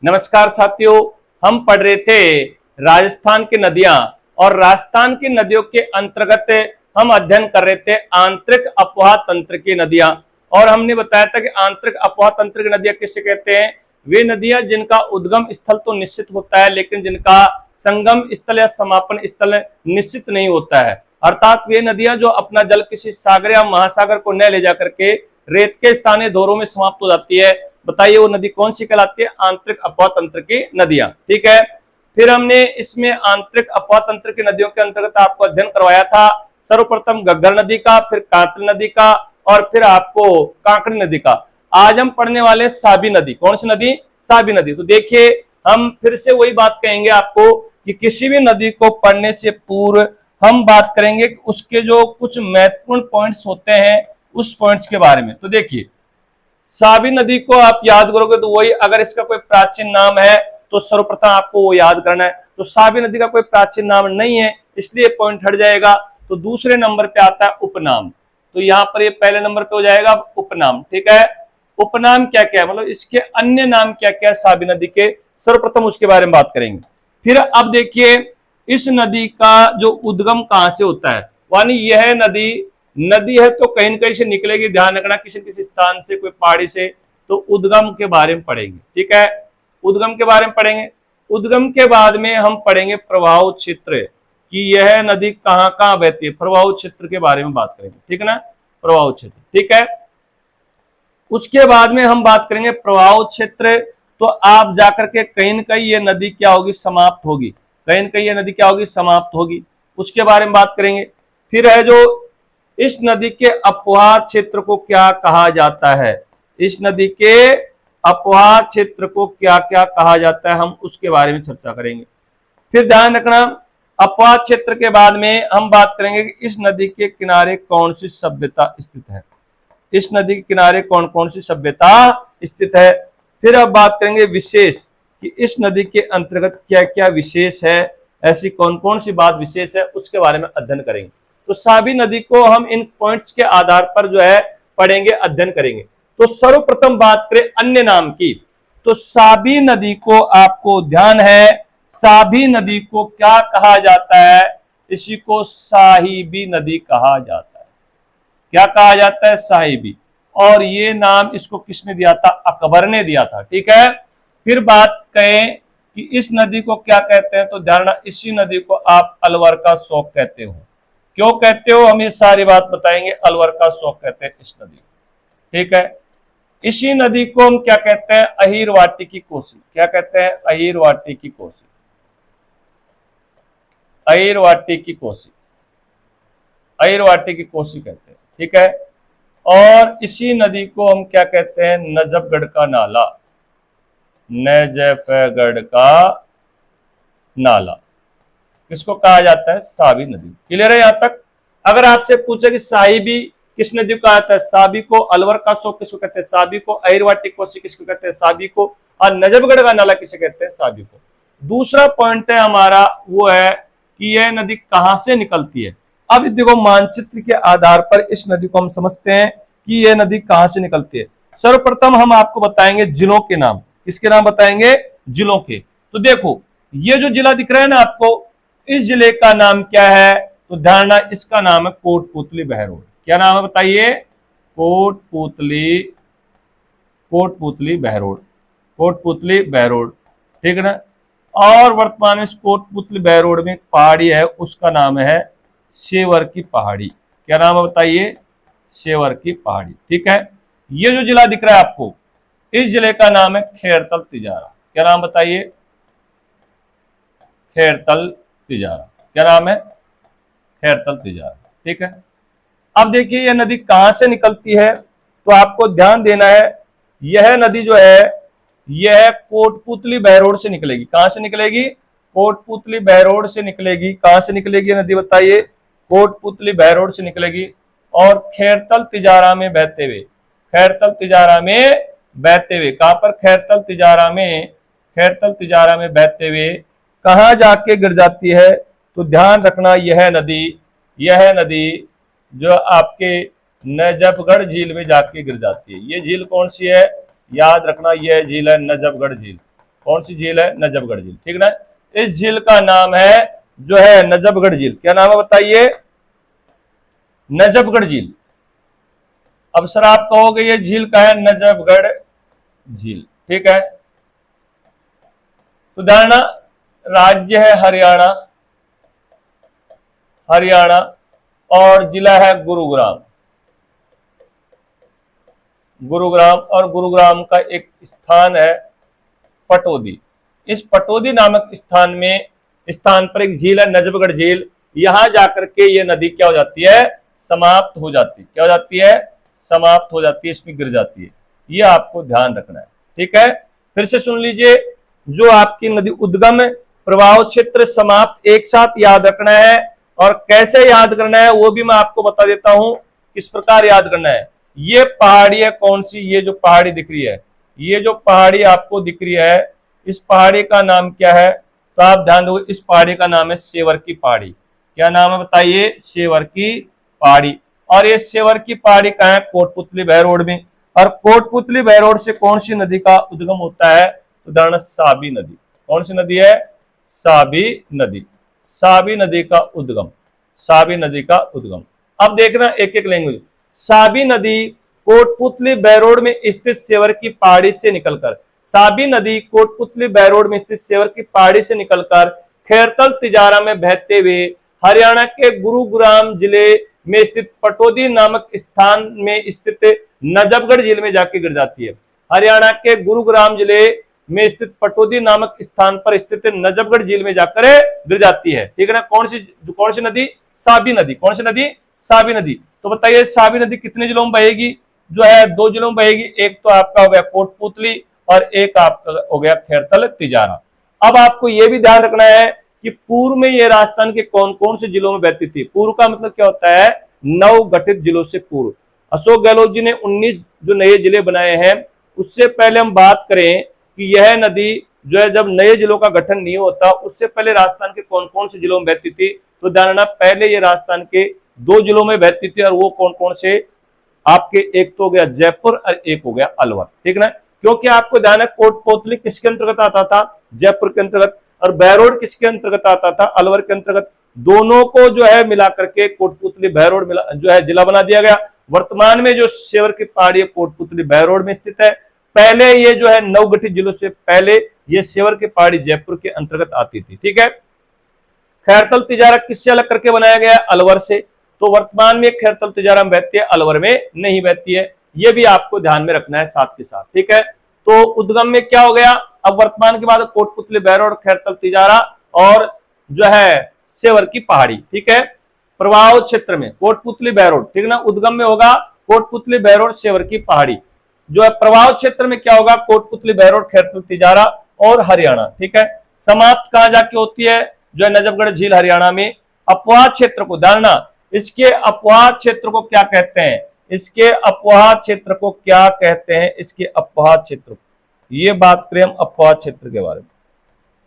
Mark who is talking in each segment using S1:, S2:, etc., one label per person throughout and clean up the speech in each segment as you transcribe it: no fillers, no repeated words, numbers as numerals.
S1: नमस्कार साथियों, हम पढ़ रहे थे राजस्थान की नदियां और राजस्थान की नदियों के अंतर्गत हम अध्ययन कर रहे थे आंतरिक अपवाह तंत्र की नदियां। और हमने बताया था कि आंतरिक अपवाह तंत्र की नदियां किसे कहते हैं? वे नदियां जिनका उद्गम स्थल तो निश्चित होता है लेकिन जिनका संगम स्थल या समापन स्थल निश्चित नहीं होता है। अर्थात वे नदियां जो अपना जल किसी सागर या महासागर को न ले जाकर के रेत के स्थानीय धोरों में समाप्त हो जाती है। बताइए वो नदी कौन सी कहलाती है? आंतरिक अपवाह तंत्र की नदियां। ठीक है, फिर हमने इसमें आंतरिक अपवाह तंत्र की नदियों के अंतर्गत आपको अध्ययन करवाया था सर्वप्रथम घग्गर नदी का, फिर कांकरी नदी का और फिर आपको कांकरी नदी का। आज हम पढ़ने वाले साबी नदी। कौन सी नदी? साबी नदी। तो देखिए, हम फिर से वही बात कहेंगे आपको कि किसी भी नदी को पढ़ने से पूर्व हम बात करेंगे कि उसके जो कुछ महत्वपूर्ण पॉइंट्स होते हैं उस पॉइंट्स के बारे में। तो देखिए, साबी नदी को आप याद करोगे तो वही, अगर इसका कोई प्राचीन नाम है तो सर्वप्रथम आपको वो याद करना है। तो साबी नदी का कोई प्राचीन नाम नहीं है इसलिए पॉइंट हट जाएगा। तो दूसरे नंबर पे आता है उपनाम। तो यहाँ पर ये पहले नंबर पे हो जाएगा उपनाम। ठीक है, उपनाम क्या क्या है, मतलब इसके अन्य नाम क्या क्या है साबी नदी के, सर्वप्रथम उसके बारे में बात करेंगे। फिर अब देखिए, इस नदी का जो उद्गम कहां से होता है, यानी यह नदी है तो कहीं न कहीं से निकलेगी। ध्यान रखना, किसी किसी स्थान से, कोई पहाड़ी से। तो उद्गम के बारे में पढ़ेंगे। ठीक है, उद्गम के बारे में पढ़ेंगे। उद्गम के बाद में हम पढ़ेंगे प्रवाह क्षेत्र, कि यह नदी कहां कहां बहती है। प्रवाह क्षेत्र के बारे में बात करेंगे। ठीक है ना, प्रवाह क्षेत्र। ठीक है, उसके बाद में हम बात करेंगे प्रवाह क्षेत्र। तो आप जाकर के कहीं न कहीं ये नदी क्या होगी? समाप्त होगी। कहीं न कहीं ये नदी क्या होगी? समाप्त होगी। उसके बारे में बात करेंगे। फिर है जो इस नदी के अपवाह क्षेत्र को क्या कहा जाता है, इस नदी के अपवाह क्षेत्र को क्या क्या कहा जाता है, हम उसके बारे में चर्चा करेंगे। फिर ध्यान रखना, अपवाह क्षेत्र के बाद में हम बात करेंगे कि इस नदी के किनारे कौन सी सभ्यता स्थित है। इस नदी के किनारे कौन कौन सी सभ्यता स्थित है। फिर अब बात करेंगे विशेष, कि इस नदी के अंतर्गत क्या क्या विशेष है, ऐसी कौन कौन सी बात विशेष है, उसके बारे में अध्ययन करेंगे। तो साबी नदी को हम इन पॉइंट्स के आधार पर जो है पढ़ेंगे, अध्ययन करेंगे। तो सर्वप्रथम बात करें अन्य नाम की, तो साबी नदी को आपको ध्यान है, साबी नदी को क्या कहा जाता है? इसी को साहिबी नदी कहा जाता है। क्या कहा जाता है? साहिबी। और ये नाम इसको किसने दिया था? अकबर ने दिया था। ठीक है, फिर बात करें कि इस नदी को क्या कहते हैं, तो ध्यान रखना, इसी नदी को आप अलवर का शौक कहते हो। क्यों कहते हो, हम ये सारी बात बताएंगे। अलवर का शौक कहते हैं इस नदी। ठीक है, इसी नदी को हम क्या कहते हैं? अहीर वाटी की कोसी। क्या कहते हैं? अहीर वाटी की कोसी। अहीर वाटी की कोसी, अहीर वाटी की कोसी कहते हैं। ठीक है, और इसी नदी को हम क्या कहते हैं? नजफगढ़ का नाला। नजफगढ़ का नाला किसको कहा जाता है? साबी नदी। क्लियर है यहां तक? अगर आपसे पूछे कि साहिबी किस नदी को आता है, साबी को। अलवर का शौक किसको कहते हैं? साबी को। अहिरवाटी कोसी किसको कहते हैं? साबी को। और नजफगढ़ का नाला किसे कहते हैं? साबी को। दूसरा पॉइंट है हमारा वो है कि यह नदी कहां से निकलती है। अब देखो, मानचित्र के आधार पर इस नदी को हम समझते हैं कि यह नदी कहां से निकलती है। सर्वप्रथम हम आपको बताएंगे जिलों के नाम। किसके नाम बताएंगे? जिलों के। तो देखो, ये जो जिला दिख रहा है ना आपको, इस जिले का नाम क्या है? तो ध्यान रखना, इसका नाम है कोटपुतली बहरोड। क्या नाम है बताइए? कोटपुतली, कोटपुतली बहरोड, कोटपुतली बहरोड। ठीक है ना, और वर्तमान में इस कोटपुतली बहरोड में पहाड़ी है, उसका नाम है शेवर की पहाड़ी। क्या नाम है बताइए? शेवर की पहाड़ी। ठीक है, ये जो जिला दिख रहा है आपको, इस जिले का नाम है खैरतल तिजारा। क्या नाम बताइए? खैरतल तिजारा। क्या नाम है? खैरतल तिजारा। ठीक है, अब देखिए यह नदी कहां से निकलती है, तो आपको ध्यान देना है। यह नदी जो है यह कोटपुतली बहरोड से निकलेगी। कहां से निकलेगी? कोटपुतली बहरोड से निकलेगी। कहां से निकलेगी ये नदी बताइए? कोटपुतली बहरोड से निकलेगी और खैरतल तिजारा में बहते हुए, खैरतल तिजारा में बहते हुए, कहां पर? खैरतल तिजारा में, खैरतल तिजारा में बहते हुए कहां जाके गिर जाती है? तो ध्यान रखना, यह नदी जो आपके नजफगढ़ झील में जाके गिर जाती है। ये झील कौन सी है? याद रखना, यह झील है नजफगढ़ झील। कौन सी झील है? नजफगढ़ झील, ठीक ना। इस झील का नाम है जो है नजफगढ़ झील। क्या नाम है बताइए? नजफगढ़ झील। अब सर आप कहोगे ये झील का है? नजफगढ़ झील, ठीक है। तो धारणा राज्य है हरियाणा, हरियाणा, और जिला है गुरुग्राम, गुरुग्राम, और गुरुग्राम का एक स्थान है पटौदी। इस पटौदी नामक स्थान पर एक झील है नजफगढ़ झील। यहां जाकर के ये नदी क्या हो जाती है? समाप्त हो जाती है। क्या हो जाती है? समाप्त हो जाती है, इसमें गिर जाती है। ये आपको ध्यान रखना है, ठीक है। फिर से सुन लीजिए, जो आपकी नदी उद्गम, प्रवाह क्षेत्र, समाप्त एक साथ याद रखना है। और कैसे याद करना है वो भी मैं आपको बता देता हूं, किस प्रकार याद करना है। ये पहाड़ी है कौन सी? ये जो पहाड़ी दिख रही है, ये जो पहाड़ी आपको दिख रही है, इस पहाड़ी का नाम क्या है? तो आप ध्यान दो, इस पहाड़ी का नाम है सेवर की पहाड़ी। क्या नाम है बताइए? सेवर की पहाड़ी। और ये सेवर की पहाड़ी कहाँ है? कोटपुतली बहरोड में। और कोटपुतली बहरोड से कौन सी नदी का उद्गम होता है? उदाहरण साबी नदी। कौन सी नदी है? साबी नदी। साबी नदी का उद्गम, साबी नदी का उद्गम। अब देखना एक एक लैंग्वेज। साबी नदी कोटपुतली बहरोड में स्थित सेवर की पहाड़ी से निकलकर, साबी नदी कोटपुतली बहरोड में स्थित सेवर की पहाड़ी से निकलकर खैरतल तिजारा में बहते हुए हरियाणा के गुरुग्राम जिले में स्थित पटौदी नामक स्थान में स्थित नजफगढ़ झील में जाके गिर जाती है। हरियाणा के गुरुग्राम जिले में स्थित पटौदी नामक स्थान पर स्थित नजफगढ़ झील में जाकर गिर जाती है, ठीक है ना। कौन सी नदी? साबी नदी। कौन सी नदी? साबी नदी। तो बताइए साबी नदी कितने जिलों में बहेगी? जो है 2 जिलों में बहेगी। एक तो आपका हो गया कोटपुतली और एक आपका हो गया खैरतल तिजारा। अब आपको यह भी ध्यान रखना है कि पूर्व में ये राजस्थान के कौन कौन से जिलों में बहती थी। पूर्व का मतलब क्या होता है? नवगठित जिलों से पूर्व। अशोक गहलोत जी ने 19 जो नए जिले बनाए हैं, उससे पहले हम बात करें कि यह नदी जो है जब नए जिलों का गठन नहीं होता, उससे पहले राजस्थान के कौन कौन से जिलों में बहती थी। तो ध्यान, पहले ये राजस्थान के 2 जिलों में बहती थी, और वो कौन कौन से? आपके एक तो हो गया जयपुर और एक हो गया अलवर, ठीक ना। क्योंकि आपको ध्यान है कोटपुतली किसके अंतर्गत आता था? जयपुर के अंतर्गत। और बहरोड किसके अंतर्गत आता था? अलवर के अंतर्गत। दोनों को जो है मिला करके कोटपुतली बहरोड मिला जो है जिला बना दिया गया। वर्तमान में जो सेवर की पहाड़ी है कोटपुतली बहरोड में स्थित है। पहले ये जो है नवगठित जिलों से पहले ये सेवर की पहाड़ी जयपुर के अंतर्गत आती थी, ठीक है। खैरतल तिजारा किससे अलग करके बनाया गया? अलवर से। तो वर्तमान में खैरतल तिजारा में बहती है, अलवर में नहीं बहती है। ये भी आपको ध्यान में रखना है साथ के साथ, ठीक है। तो उद्गम में क्या हो गया? अब वर्तमान के बाद कोटपुतली बहरोड, खैरतल तिजारा और जो है सेवर की पहाड़ी, ठीक है। प्रवाह क्षेत्र में कोटपुतली बहरोड, ठीक है ना। उद्गम में होगा कोटपुतली बहरोड, सेवर की पहाड़ी। जो है प्रवाह क्षेत्र में क्या होगा? कोटपुतली बहरोड, खैरतल तिजारा और हरियाणा, ठीक है। समाप्त कहां जाके होती है? जो है नजफगढ़ झील हरियाणा में। अपवाह क्षेत्र को जानना, इसके अपवाह क्षेत्र को क्या कहते हैं? इसके अपवाह क्षेत्र को क्या कहते हैं? इसके अपवाह क्षेत्र, ये बात करें हम अपवाह क्षेत्र के बारे में,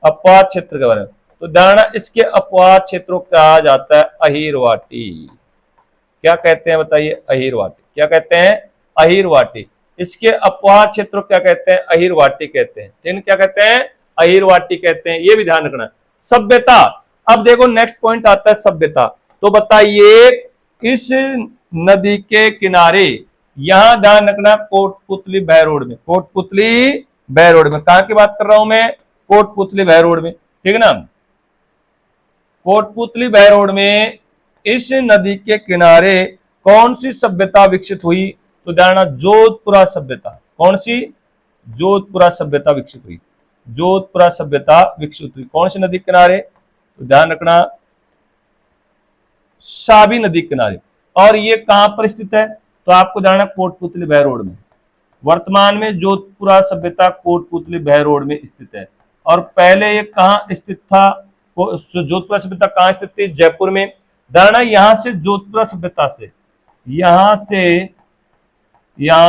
S1: अपवाह क्षेत्र के बारे में। तो ध्यान, इसके अपवाह क्षेत्रों को कहा जाता है अहीरवाटी। क्या कहते हैं बताइए? अहीरवाटी। क्या कहते हैं? अहीरवाटी। इसके अपवाह क्षेत्र क्या कहते हैं? अहीरवाटी कहते हैं, ठीक है। क्या कहते हैं? अहीरवाटी कहते हैं। ये भी ध्यान रखना। सभ्यता, अब देखो नेक्स्ट पॉइंट आता है सभ्यता। तो बताइए इस नदी के किनारे, यहां ध्यान रखना कोटपुतली बहरोड में, कोटपुतली बहरोड में, कहां की बात कर रहा हूं मैं? कोटपुतली बहरोड में, ठीक है ना। कोटपुतली बहरोड में इस नदी के किनारे कौन सी सभ्यता विकसित हुई? तो ध्यान, जोधपुरा सभ्यता। कौन सी? जोधपुरा सभ्यता विकसित हुई। जोधपुरा सभ्यता विकसित हुई कौन सी नदी किनारे? तो ध्यान रखना साबी नदी किनारे। और ये कहां पर स्थित है? तो आपको जानना कोटपुतली बहरोड में। वर्तमान में जोधपुरा सभ्यता कोटपुतली बहरोड में स्थित है। और पहले ये कहां स्थित था? जोधपुरा सभ्यता कहां स्थित थी? जयपुर में। धारणा, यहां से जोधपुरा सभ्यता से, यहां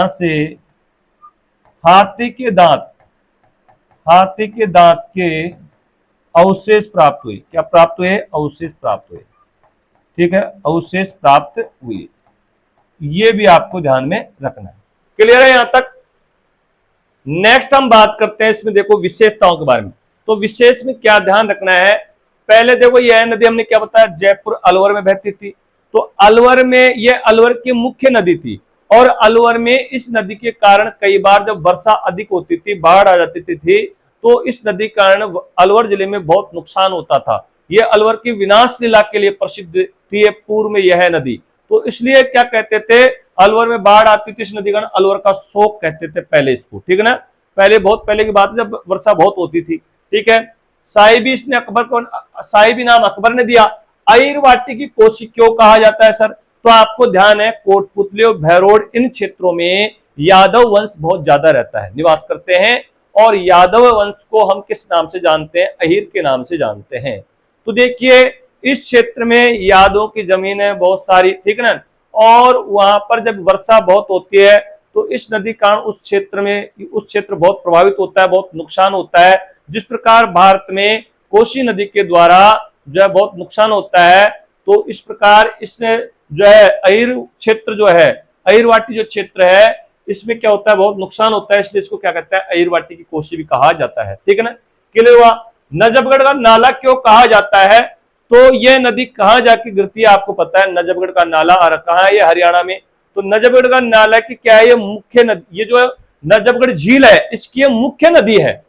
S1: से हाथी के दांत के अवशेष प्राप्त हुए। क्या प्राप्त हुए? अवशेष प्राप्त हुए, ठीक है। अवशेष प्राप्त हुए, ये भी आपको ध्यान में रखना है। क्लियर है यहां तक? नेक्स्ट हम बात करते हैं इसमें, देखो विशेषताओं के बारे में। तो विशेष में क्या ध्यान रखना है, पहले देखो यह नदी हमने क्या बताया, जयपुर अलवर में बहती थी। तो अलवर में, यह अलवर की मुख्य नदी थी, और अलवर में इस नदी के कारण कई बार जब वर्षा अधिक होती थी, बाढ़ आ जाती थी, तो इस नदी के कारण अलवर जिले में बहुत नुकसान होता था। यह अलवर की विनाश लीला के लिए प्रसिद्ध थी पूर्व में यह नदी। तो इसलिए क्या कहते थे, अलवर में बाढ़ आती थी, इस नदी का अलवर का शोक कहते थे पहले इसको, ठीक है ना। पहले, बहुत पहले की बात है जब वर्षा बहुत होती थी, ठीक है। साहिबी इसने अकबर को, साहिबी नाम अकबर ने दिया। अहिरवाटी की कोशी क्यों कहा जाता है सर, तो आपको ध्यान है कोटपुतली और भैरोड़ इन क्षेत्रों में यादव वंश बहुत ज्यादा रहता है, निवास करते हैं, और यादव वंश को हम किस नाम से जानते हैं, अहिर के नाम से जानते हैं। तो देखिए इस क्षेत्र में यादवों की जमीन है बहुत सारी, ठीक है ना, और वहां पर जब वर्षा बहुत होती है तो इस नदी कारण उस क्षेत्र में, उस क्षेत्र बहुत प्रभावित होता है, बहुत नुकसान होता है। जिस प्रकार भारत में कोसी नदी के द्वारा जो है बहुत नुकसान होता है, तो इस प्रकार इसने जो है अहिर क्षेत्र जो है, अहिरवाटी जो क्षेत्र है, इसमें क्या होता है, बहुत नुकसान होता है, इसलिए इसको क्या कहता है, अहिरवाटी की कोसी भी कहा जाता है, ठीक है ना, क्लियर हुआ। नजफगढ़ का नाला क्यों कहा जाता है, तो यह नदी कहां जाके गिरती है आपको पता है, नजफगढ़ का नाला कहां है, ये हरियाणा में। तो नजफगढ़ का नाला की क्या है, ये मुख्य नदी, ये जो नजफगढ़ झील है इसकी ये मुख्य नदी है।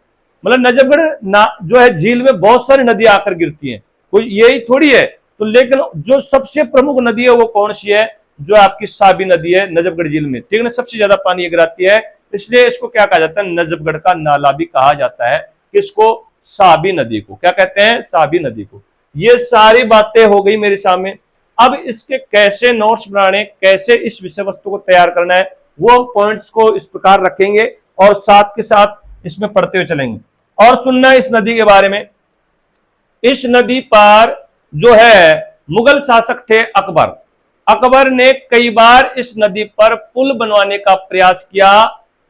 S1: मतलब नजफगढ़ जो है झील में बहुत सारी नदियां आकर गिरती हैं, कोई यही थोड़ी है। तो लेकिन जो सबसे प्रमुख नदी है वो कौन सी है, जो आपकी साबी नदी है नजफगढ़ झील में, ठीक है ना, सबसे ज्यादा पानी ये गिराती है, इसलिए इसको क्या कहा जाता है, नजफगढ़ का नाला भी कहा जाता है। किसको, साबी नदी को क्या कहते हैं, साबी नदी को। ये सारी बातें हो गई मेरे सामने। अब इसके कैसे नोट्स बनाने, कैसे इस विषय वस्तु को तैयार करना है, वो पॉइंट्स को इस प्रकार रखेंगे और साथ के साथ इसमें पढ़ते हुए चलेंगे। और सुनना इस नदी के बारे में, इस नदी पर जो है मुगल शासक थे अकबर। अकबर ने कई बार इस नदी पर पुल बनवाने का प्रयास किया,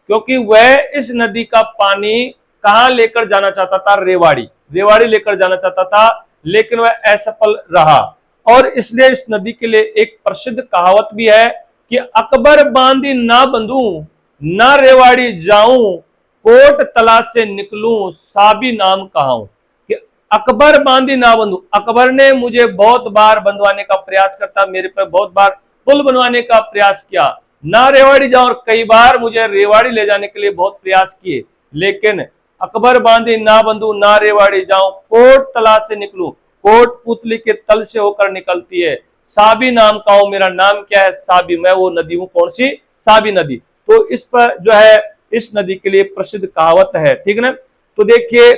S1: क्योंकि वह इस नदी का पानी कहां लेकर जाना चाहता था, रेवाड़ी, रेवाड़ी लेकर जाना चाहता था, लेकिन वह असफल रहा। और इसलिए इस नदी के लिए एक प्रसिद्ध कहावत भी है कि अकबर बांधी ना बंधू, ना रेवाड़ी जाऊं, कोट तलाश से निकलूं, साबी नाम कहाऊं। कि अकबर बांधी ना बंधू, अकबर ने मुझे बहुत बार बंधवाने का प्रयास करता, मेरे पर बहुत बार पुल बनवाने का प्रयास किया, ना रेवाड़ी जाऊं, और कई बार मुझे रेवाड़ी ले जाने के लिए बहुत प्रयास किए, लेकिन अकबर बांधी ना बंधु ना रेवाड़ी जाऊं, कोट तलाश से निकलूं, कोट पुतली के तल से होकर निकलती है, साबी नाम का हूं, मेरा नाम क्या है, साबी, मैं वो नदी हूं, कौन सी, साबी नदी। तो इस पर जो है इस नदी के लिए प्रसिद्ध कहावत है, ठीक है ना। तो देखिए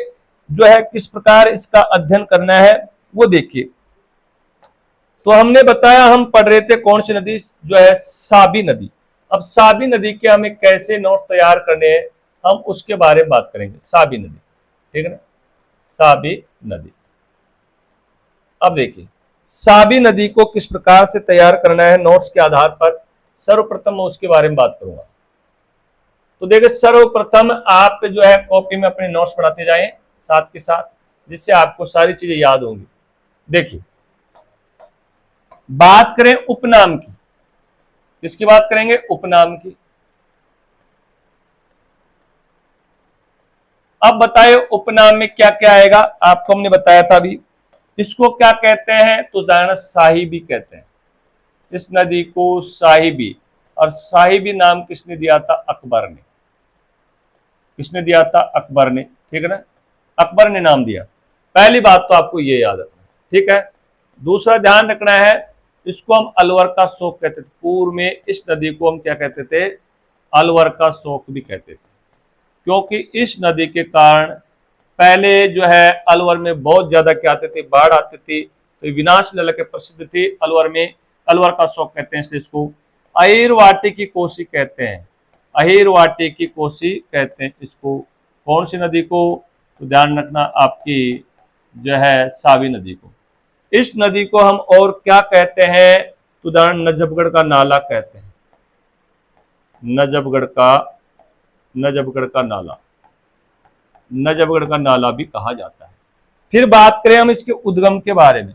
S1: जो है किस प्रकार इसका अध्ययन करना है वो देखिए। तो हमने बताया, हम पढ़ रहे थे कौन सी नदी, जो है साबी नदी। अब साबी नदी के हमें कैसे नोट तैयार करने हैं, हम उसके बारे में बात करेंगे। साबी नदी, ठीक है ना, साबी नदी। अब देखिए साबी नदी को किस प्रकार से तैयार करना है नोट्स के आधार पर, सर्वप्रथम मैं उसके बारे में बात करूंगा। तो देखिए सर्वप्रथम आप जो है कॉपी में अपने नोट्स पढ़ाते जाएं साथ के साथ, जिससे आपको सारी चीजें याद होंगी। देखिए बात करें उपनाम की, किसकी बात करेंगे, उपनाम की। अब बताए उपनाम में क्या क्या आएगा, आपको हमने बताया था अभी। इसको क्या कहते हैं, तो उदाहरण साहिबी कहते हैं, इस नदी को साहिबी। और साहिबी नाम किसने दिया था, अकबर ने। किसने दिया था, अकबर ने, ठीक है ना, अकबर ने नाम दिया। पहली बात तो आपको ये याद रखना, ठीक है। दूसरा ध्यान रखना है, इसको हम अलवर का शोक कहते थे, पूर्व में इस नदी को हम क्या कहते थे, अलवर का शोक भी कहते थे, क्योंकि इस नदी के कारण पहले जो है अलवर में बहुत ज्यादा क्या आते थे, बाढ़ आती थी, तो विनाश लीला के प्रसिद्ध थी अलवर में, अलवर का शोक कहते हैं, इसलिए इसको अहिरवाटी की कोसी कहते हैं, अहिरवाटी की कोसी कहते हैं इसको। कौन सी नदी को, तो ध्यान रखना आपकी जो है साबी नदी को। इस नदी को हम और क्या कहते हैं, तो उदाहरण नजफगढ़ का नाला कहते हैं, नजफगढ़ का नाला, नजफगढ़ का नाला भी कहा जाता है। फिर बात करें हम इसके उद्गम के बारे में,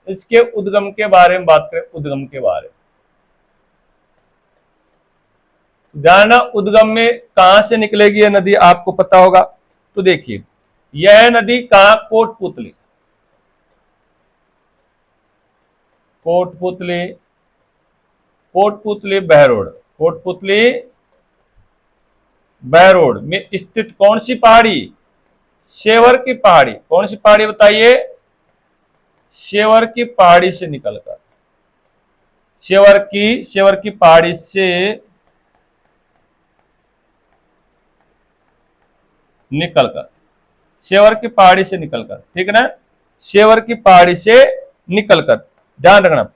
S1: इसके उद्गम के बारे में बात करें, उद्गम के बारे में। ध्यान, उद्गम में कहां से निकलेगी यह नदी आपको पता होगा। तो देखिए यह नदी कहां, कोटपुतली, कोटपुतली, कोटपुतली बहरोड, कोटपुतली बहरोड में स्थित कौन सी पहाड़ी, शेवर की पहाड़ी। कौन सी पहाड़ी बताइए, शेवर की पहाड़ी से निकलकर, शेवर की पहाड़ी से निकलकर, शेवर की पहाड़ी से निकलकर, ठीक है ना, शेवर की पहाड़ी से निकलकर, ध्यान रखना।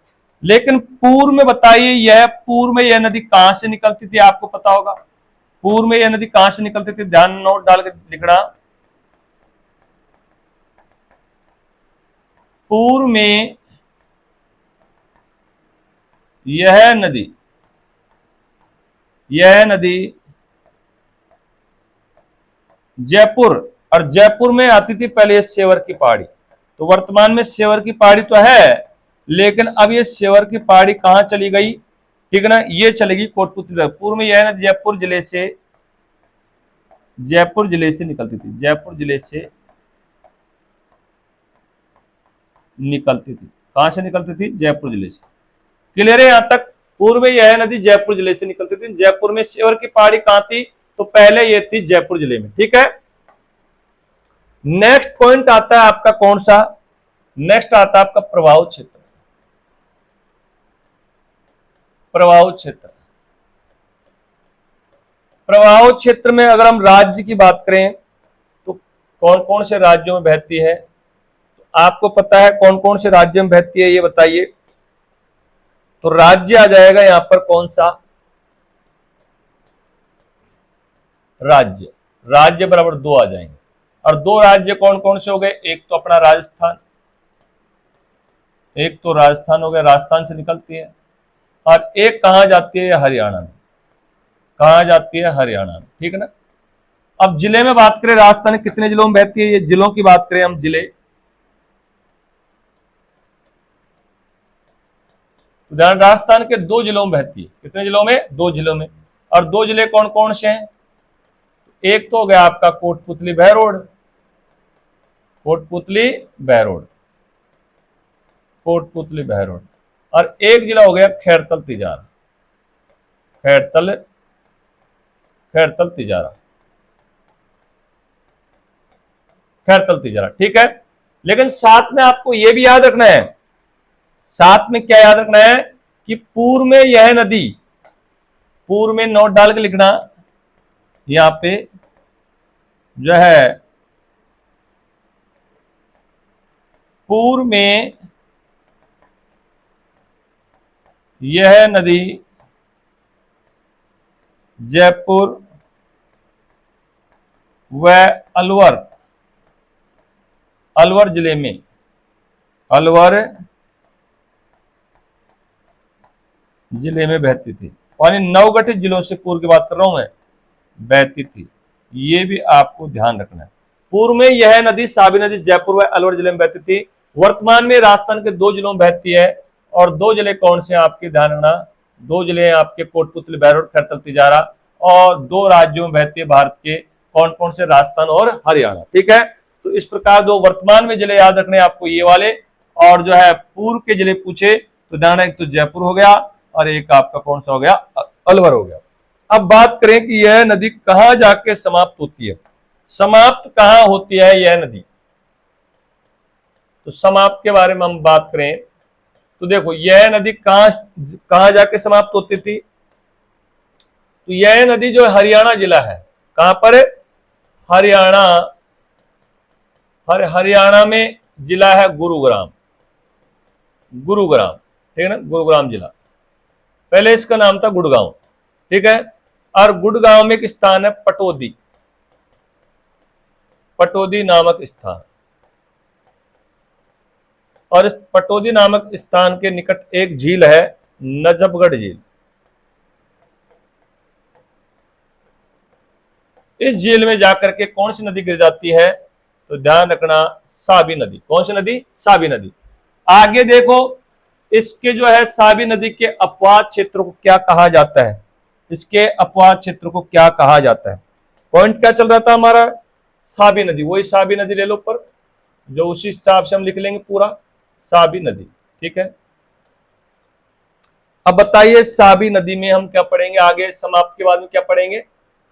S1: लेकिन पूर्व में बताइए, यह पूर्व में यह नदी कहां से निकलती थी, आपको पता होगा। पूर्व में यह नदी कहां से निकलती थी, ध्यान नोट डाल के लिखना। पूर्व में यह नदी जयपुर, और जयपुर में आती थी पहले शेवर की पहाड़ी। तो वर्तमान में शेवर की पहाड़ी तो है, लेकिन अब ये शेवर की पहाड़ी कहां चली गई, ठीक है ना, ये चलेगी कोटपुतली। पूर्व में यह नदी जयपुर जिले से निकलती थी, जयपुर जिले से निकलती थी। कहां से निकलती थी, जयपुर जिले से। क्लियर है यहां तक। पूर्व में यह नदी जयपुर जिले से निकलती थी। जयपुर में शेवर की पहाड़ी कहां थी, तो पहले ये थी जयपुर जिले में, ठीक है। नेक्स्ट पॉइंट आता है आपका कौन सा, नेक्स्ट आता है आपका प्रभाव क्षेत्र। प्रभाव क्षेत्र, प्रभाव क्षेत्र में अगर हम राज्य की बात करें तो कौन कौन से राज्यों में बहती है, तो आपको पता है कौन कौन से राज्य में बहती है, ये बताइए। तो राज्य आ जाएगा यहां पर कौन सा, राज्य बराबर 2 आ जाएंगे। और 2 राज्य कौन कौन से हो गए, एक तो अपना राजस्थान, एक तो राजस्थान हो गया, राजस्थान से निकलती है। और एक कहां जाती है, हरियाणा में, कहां जाती है, हरियाणा में, ठीक है ना। अब जिले में बात करें, राजस्थान कितने जिलों में बहती है, ये जिलों की बात करें हम, जिले, तो ध्यान, राजस्थान के 2 जिलों में बहती है। कितने जिलों में, 2 जिलों में। और 2 जिले कौन कौन से हैं, एक तो हो गया आपका कोटपुतली बहरोड, कोटपुतली बहरोड, कोटपुतली बहरोड। और एक जिला हो गया खैरतल तिजारा, खैरतल तिजारा, खैरतल तिजारा, ठीक है। लेकिन साथ में आपको यह भी याद रखना है, साथ में क्या याद रखना है कि पूर्व में यह नदी, पूर्व में नोट डाल के लिखना, यहां पे जो है पूर्व में यह नदी जयपुर व अलवर जिले में, अलवर जिले में बहती थी। यानी नवगठित जिलों से पूर्व की बात कर रहा हूं मैं, बहती थी। ये भी आपको ध्यान रखना है। पूर्व में यह नदी, साबी नदी, जयपुर व अलवर जिले में बहती थी। वर्तमान में राजस्थान के 2 जिलों में बहती है। और 2 जिले कौन से हैं आपके, ध्यान रखना, 2 जिले आपके कोटपुतली बहरोड, खैरतल तिजारा। और 2 राज्यों में बहती है भारत के, कौन कौन से, राजस्थान और हरियाणा, ठीक है। तो इस प्रकार 2 वर्तमान में जिले याद रखने आपको ये वाले। और जो है पूर्व के जिले पूछे तो ध्यान, एक तो जयपुर हो गया और एक आपका कौन सा हो गया, अलवर हो गया। अब बात करें कि यह नदी कहां जाके समाप्त होती है, समाप्त कहां होती है यह नदी। तो समाप्त के बारे में हम बात करें तो देखो यह नदी कहां जाके समाप्त होती थी, तो यह नदी जो हरियाणा जिला है, कहां पर, हरियाणा, हरियाणा में जिला है गुरुग्राम, गुरुग्राम, ठीक है ना, गुरुग्राम जिला। पहले इसका नाम था गुड़गांव, ठीक है। और गुड़गांव में एक स्थान है पटौदी, पटौदी नामक स्थान। और इस पटौदी नामक स्थान के निकट एक झील है, नजफगढ़ झील। इस झील में जाकर के कौन सी नदी गिर जाती है, तो ध्यान रखना, साबी नदी। कौन सी नदी, साबी नदी। आगे देखो, इसके जो है साबी नदी के अपवाद क्षेत्रों को क्या कहा जाता है, इसके अपवाह क्षेत्र को क्या कहा जाता है। पॉइंट क्या चल रहा था हमारा, साबी नदी, वही साबी नदी ले लो पर, जो उसी हिसाब से हम लिख लेंगे पूरा साबी नदी, ठीक है। अब बताइए साबी नदी में हम क्या पढ़ेंगे आगे, समाप्त के बाद में क्या पढ़ेंगे,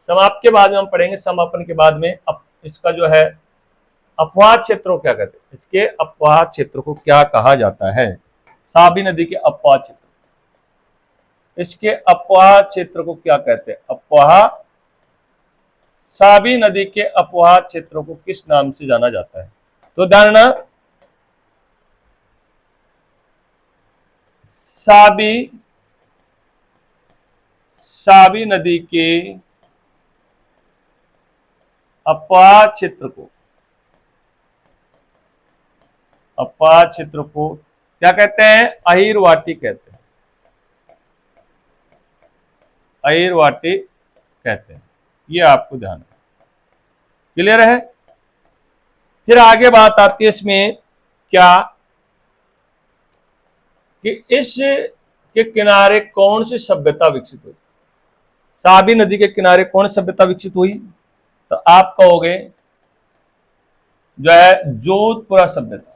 S1: समाप्त के बाद में हम पढ़ेंगे समापन के बाद में इसका जो है अपवाह क्षेत्र को क्या कहते हैं, इसके अपवाह क्षेत्र को क्या कहा जाता है, साबी नदी के अपवाह क्षेत्र, इसके अपवाह क्षेत्र को क्या कहते हैं, अपवाह, साबी नदी के अपवाह क्षेत्र को किस नाम से जाना जाता है। तो ध्यान रखना, साबी नदी के अपवाह क्षेत्र को, अपवाह क्षेत्र को क्या कहते हैं, अहिरवाटी कहते हैं, अहिरवाटी कहते हैं, ये आपको ध्यान है। क्लियर है। फिर आगे बात आती है इसमें क्या कि इस के किनारे कौन सी सभ्यता विकसित हुई, साबी नदी के किनारे कौन सी सभ्यता विकसित हुई, तो आप कहोगे जो है जोधपुरा सभ्यता।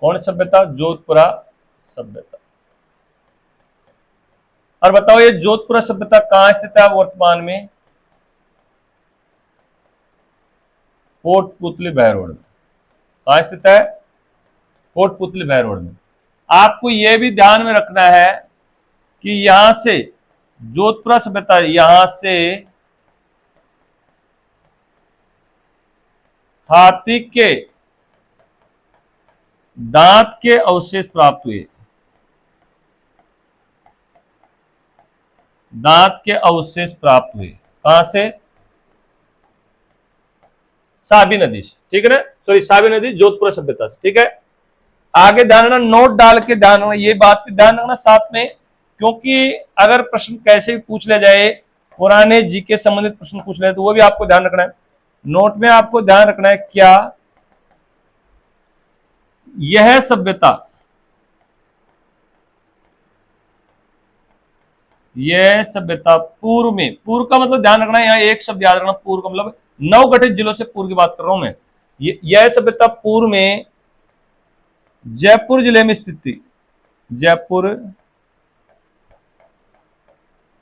S1: कौन सभ्यता, जोधपुरा सभ्यता। और बताओ ये जोधपुरा सभ्यता कहां स्थित है वर्तमान में, कोटपुतली बहरोड में। कहां स्थित है, कोटपुतली बहरोड में। आपको यह भी ध्यान में रखना है कि यहां से जोधपुरा सभ्यता, यहां से हाथी के दांत के अवशेष प्राप्त हुए, दांत के अवशेष प्राप्त हुए, कहां से, साबी नदी से, ठीक है ना, सॉरी साबी नदी जोधपुरा सभ्यता से, ठीक है। आगे ध्यान रखना, नोट डाल के ध्यान रखना, ये बात पे ध्यान रखना साथ में, क्योंकि अगर प्रश्न कैसे भी पूछ लिया जाए, पुराने जीके संबंधित प्रश्न पूछ ले तो वो भी आपको ध्यान रखना है। नोट में आपको ध्यान रखना है क्या, यह सभ्यता, यह सभ्यता पूर्व में, पूर्व का मतलब ध्यान रखना है, यहाँ एक शब्द याद रखना, पूर्व का मतलब नवगठित जिलों से पूर्व की बात कर रहा हूं मैं। यह सभ्यता पूर्व में जयपुर जिले में स्थित थी, जयपुर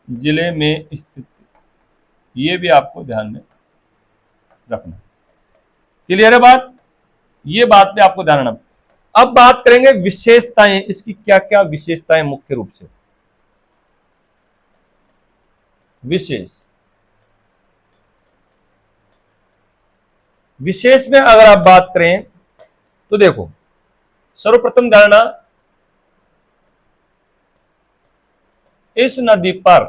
S1: जिले में स्थित थी, ये भी आपको ध्यान में रखना। क्लियर है बात, ये बात पे आपको ध्यान रखना। अब बात करेंगे विशेषताएं, इसकी क्या क्या विशेषताएं मुख्य रूप से, विशेष में अगर आप बात करें तो देखो, सर्वप्रथम धारणा, इस नदी पर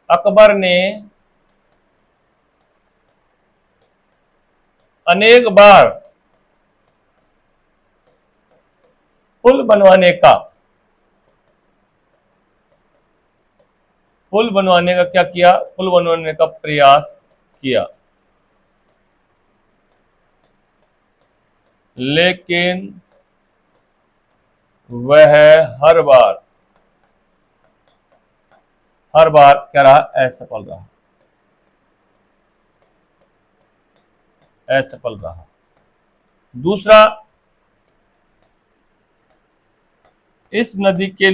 S1: अकबर ने अनेक बार पुल बनवाने का क्या किया, पुल बनवाने का प्रयास किया, लेकिन वह हर बार क्या रहा, असफल रहा। दूसरा, इस नदी के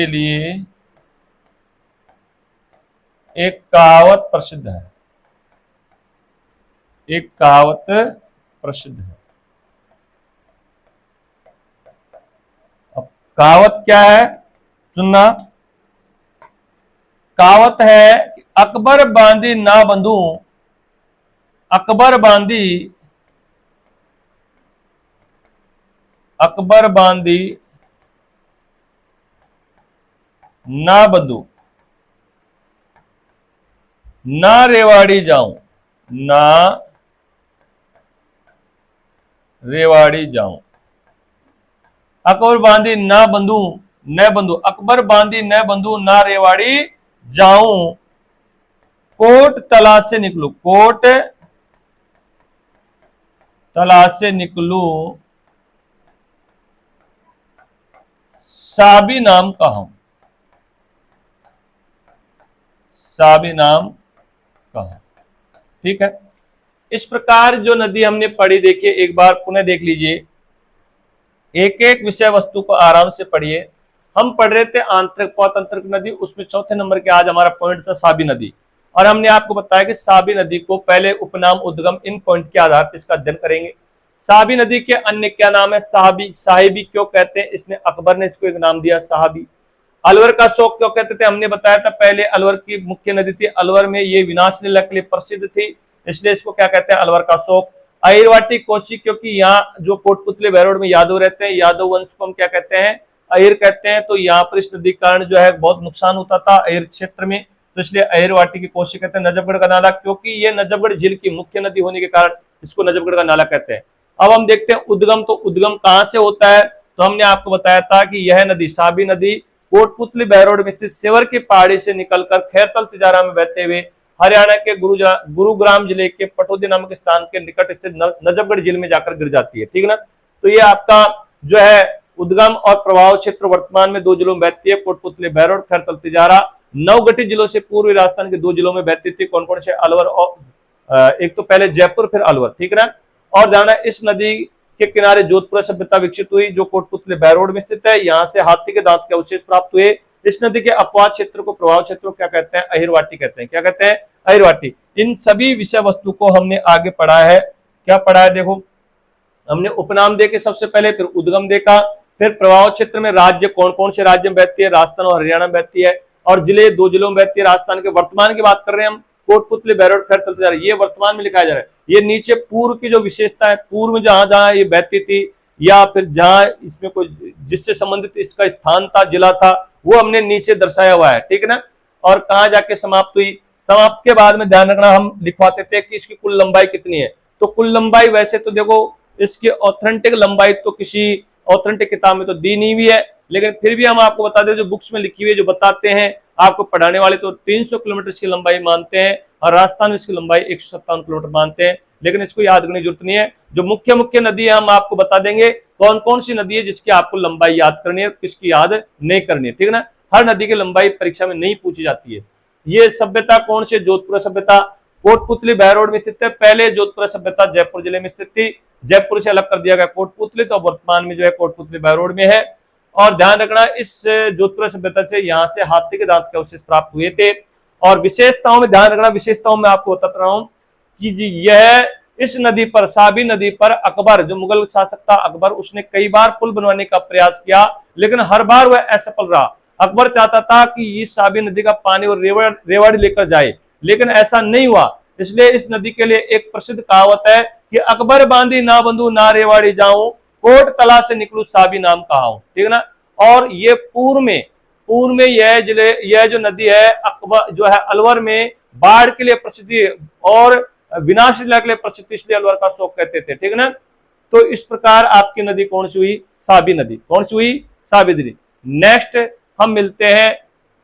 S1: लिए एक कहावत प्रसिद्ध है, एक कहावत प्रसिद्ध है। अब कहावत क्या है, सुनना, कहावत है कि अकबर बांधी ना बंधू, अकबर बांधी ना बंधू, ना रेवाड़ी जाऊं, ना रेवाड़ी जाऊं। अकबर बांधी ना बंधु न बंधु, अकबर बांधी न बंधु ना रेवाड़ी जाऊं। कोट तला से निकलू, कोट तला से निकलू साबी नाम कहूं, साबी नाम कहूं। ठीक है, इस प्रकार जो नदी हमने पढ़ी, देखिए एक बार पुनः देख लीजिए, एक एक विषय वस्तु को आराम से पढ़िए। हम पढ़ रहे थे आंतरिक पौतंत्रिक नदी, उसमें चौथे नंबर के आज हमारा पॉइंट था साबी नदी, और हमने आपको बताया कि साबी नदी को पहले उपनाम उद्गम, इन पॉइंट के आधार पर इसका अध्ययन करेंगे। साबी नदी के अन्य क्या नाम है? साहबी, साहिबी क्यों कहते हैं? इसने अकबर ने इसको एक नाम दिया साहबी। अलवर का शोक क्यों कहते थे? हमने बताया था पहले, अलवर की मुख्य नदी थी, अलवर में ये विनाश लीला के लिए प्रसिद्ध थी, इसलिए इसको क्या कहते हैं? अलवर का शोक। अहिरवाटी कोशी, क्योंकि यहाँ जो कोटपुतली बहरोड में यादव रहते हैं, यादव वंश को हम क्या कहते हैं? अहिर कहते हैं। तो यहाँ पर इस नदी के कारण जो है बहुत नुकसान होता था अहिर क्षेत्र में, तो इसलिए अहिरवाटी की कोशी कहते हैं। नजफगढ़ का नाला, क्योंकि ये नजफगढ़ झील की मुख्य नदी होने के कारण इसको नजफगढ़ का नाला कहते हैं। अब हम देखते हैं उद्गम, तो उद्गम कहां से होता है? तो हमने आपको बताया था कि यह नदी साबी नदी कोटपुतली बहरोड में स्थित सेवर की पहाड़ी से निकलकर खैरतल तिजारा में बहते हुए हरियाणा के गुरुग्राम जिले के पटौदी नामक स्थान के निकट स्थित नजफगढ़ झील में जाकर गिर जाती है। ठीक है ना, तो ये आपका जो है उद्गम और प्रभाव क्षेत्र वर्तमान में 2 जिलों में बहती है, कोटपुतली बहरोड, खैरतल तिजारा। 9 गठित जिलों से पूर्वी राजस्थान के 2 जिलों में बहती थी। कौन कौन से? अलवर और एक तो पहले जयपुर फिर अलवर। ठीक है ना, और जाना इस नदी के किनारे जोधपुर सभ्यता विकसित हुई, जो कोटपुतली बहरोड में स्थित है। यहाँ से हाथी के दांत के अवशेष प्राप्त हुए। इस नदी के अपवाद क्षेत्र को, प्रभाव क्षेत्र को क्या कहते हैं? अहिरवाटी कहते हैं। क्या कहते हैं? अहिरवाटी। इन सभी विषय वस्तु को हमने आगे पढ़ा है। क्या पढ़ा है? देखो, हमने उपनाम देखे सबसे पहले, फिर उद्गम देखा, फिर प्रभाव क्षेत्र में राज्य, कौन कौन से राज्य में बहती है? राजस्थान और हरियाणा में बहती है, और जिले 2 जिलों में बहती है। राजस्थान के वर्तमान की बात कर रहे हैं हम, कोटपुतली बहरोड खैरतल तिजारा, ये वर्तमान में लिखाया जा रहा है। ये नीचे पूर्व की जो विशेषता है, पूर्व में जहां जहां ये बहती थी, या फिर जहां इसमें कोई जिससे संबंधित इसका स्थान था, जिला था, वो हमने नीचे दर्शाया हुआ है। ठीक है ना, और कहां जाके समाप्त हुई? समाप्त के बाद में ध्यान रखना, हम लिखवाते थे कि इसकी कुल लंबाई कितनी है। तो कुल लंबाई वैसे तो देखो, इसकी ऑथेंटिक लंबाई तो किसी ऑथेंटिक किताब में तो दी नहीं हुई है, लेकिन फिर भी हम आपको बता दें, जो बुक्स में लिखी हुई है, जो बताते हैं आपको पढ़ाने वाले, तो 300 किलोमीटर इसकी लंबाई मानते हैं, और राजस्थान में इसकी लंबाई 157 किलोमीटर मानते हैं, लेकिन इसको याद करने की जरूरत नहीं है। जो मुख्य मुख्य नदी है हम आपको बता देंगे कौन कौन सी नदी है जिसकी आपको लंबाई याद करनी है, किसकी याद नहीं करनी है। ठीक है ना, हर नदी की लंबाई परीक्षा में नहीं पूछी जाती है। ये सभ्यता कौन सी? जोधपुर सभ्यता कोटपुतली बहरोड में स्थित है। पहले जोधपुर सभ्यता जयपुर जिले में स्थित थी, जयपुर से अलग कर दिया गया कोटपुतली, तो वर्तमान में जो है कोटपुतली बहरोड में है। और ध्यान रखना, इस जोधपुर सभ्यता से यहाँ से हाथी के दांत के अवशेष प्राप्त हुए थे। और विशेषताओं में ध्यान रखना, विशेषताओं में आपको बताता रहा हूं कि यह इस नदी पर, साबी नदी पर अकबर, जो मुगल शासक था अकबर, उसने कई बार पुल बनवाने का प्रयास किया, लेकिन हर बार वह असफल रहा। अकबर चाहता था कि इस साबी नदी का पानी और रेवाड़ी लेकर जाए, लेकिन ऐसा नहीं हुआ। इसलिए इस नदी के लिए एक प्रसिद्ध कहावत है कि अकबर बांधी ना बंधु ना रेवाड़ी जाऊं, कोट तला से निकलू साबी नाम कहाऊं। ठीक है ना, और ये पूर्व में यह जो नदी है अकबर जो है अलवर में बाढ़ के लिए प्रसिद्ध और विनाश लीला के लिए प्रसिद्ध, इसलिए अलवर का शोक कहते थे। ठीक है ना, तो इस प्रकार आपकी नदी कौन सी हुई? साबी नदी। कौन सी हुई? साबी नदी। नेक्स्ट हम मिलते हैं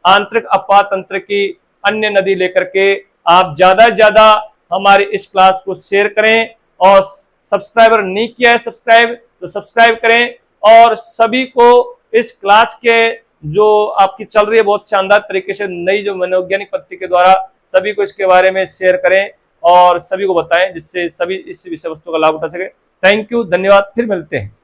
S1: आंतरिक अपवाह तंत्र की अन्य नदी लेकर के। आप ज्यादा से ज्यादा हमारे इस क्लास को शेयर करें, और सब्सक्राइबर नहीं किया है सब्सक्राइब तो सब्सक्राइब करें, और सभी को इस क्लास के जो आपकी चल रही है बहुत शानदार तरीके से नई जो मनोवैज्ञानिक पद्धति के द्वारा, सभी को इसके बारे में शेयर करें और सभी को बताएं, जिससे सभी इस विषय वस्तु का लाभ उठा सके। थैंक यू, धन्यवाद, फिर मिलते हैं।